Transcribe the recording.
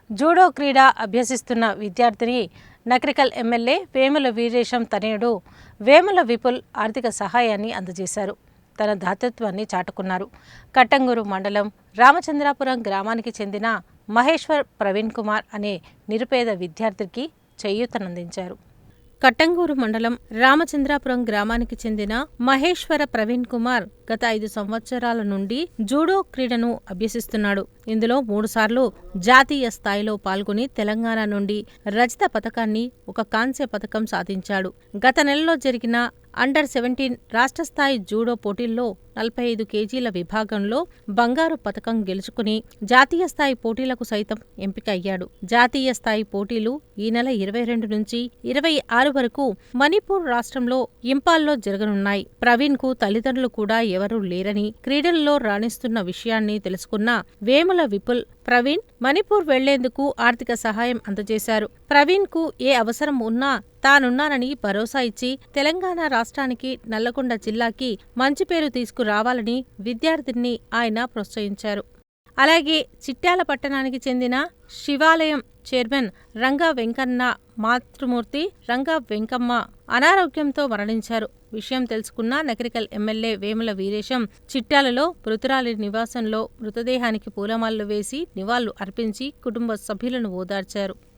Judo క్రీడ అభ్యసిస్తున్న విద్యార్థిని Nakrekal MLA Vemula Veeresham తనయుడు వేముల విపుల్ ఆర్థిక సహాయాన్ని అందజేశారు. తన దాతృత్వాన్ని చాటుకున్నారు. కట్టంగూరు మండలం రామచంద్రాపురం గ్రామానికి చెందిన మహేశ్వర్ ప్రవీణ్ కుమార్ అనే నిరుపేద విద్యార్థికి చేయూతనందించారు. కట్టంగూరు మండలం రామచంద్రాపురం గ్రామానికి చెందిన మహేశ్వర ప్రవీణ్ కుమార్ గత 5 సంవత్సరాల నుండి జూడో క్రీడను అభ్యసిస్తున్నాడు. ఇందులో 3 సార్లు జాతీయ స్థాయిలో పాల్గొని తెలంగాణ నుండి రజత పతకాన్ని, ఒక కాంస్య పతకం సాధించాడు. గత నెలలో జరిగిన అండర్-17 రాష్ట్ర స్థాయి జూడో పోటీల్లో 45 కేజీల విభాగంలో బంగారు పతకం గెలుచుకుని జాతీయ స్థాయి పోటీలకు సైతం ఎంపిక అయ్యాడు. జాతీయ స్థాయి పోటీలు ఈ నెల 22 నుంచి 26 వరకు మణిపూర్ రాష్ట్రంలో ఇంపాల్లో జరగనున్నాయి. ప్రవీణ్ కు తల్లిదండ్రులు కూడా ఎవరూ లేరని, క్రీడల్లో రాణిస్తున్న విషయాన్ని తెలుసుకున్న వేముల విపుల్ ప్రవీణ్ మణిపూర్ వెళ్లేందుకు ఆర్థిక సహాయం అందజేశారు. ప్రవీణ్ కు ఏ అవసరం ఉన్నా తానున్నానని భరోసా ఇచ్చి తెలంగాణ రాష్ట్రానికి, నల్లగొండ జిల్లాకి మంచి పేరు తీసుకురావాలని విద్యార్థిని ఆయన ప్రోత్సహించారు. అలాగే చిట్యాల పట్టణానికి చెందిన శివాలయం చైర్మన్ రంగా వెంకన్న మాతృమూర్తి రంగా వెంకమ్మ అనారోగ్యంతో మరణించారు. విషయం తెలుసుకున్న నకరికల్ ఎమ్మెల్యే వేముల వీరేశం చిట్యాలలో మృతురాలి నివాసంలో మృతదేహానికి పూలమాలలు వేసి నివాళులు అర్పించి కుటుంబ సభ్యులను ఓదార్చారు.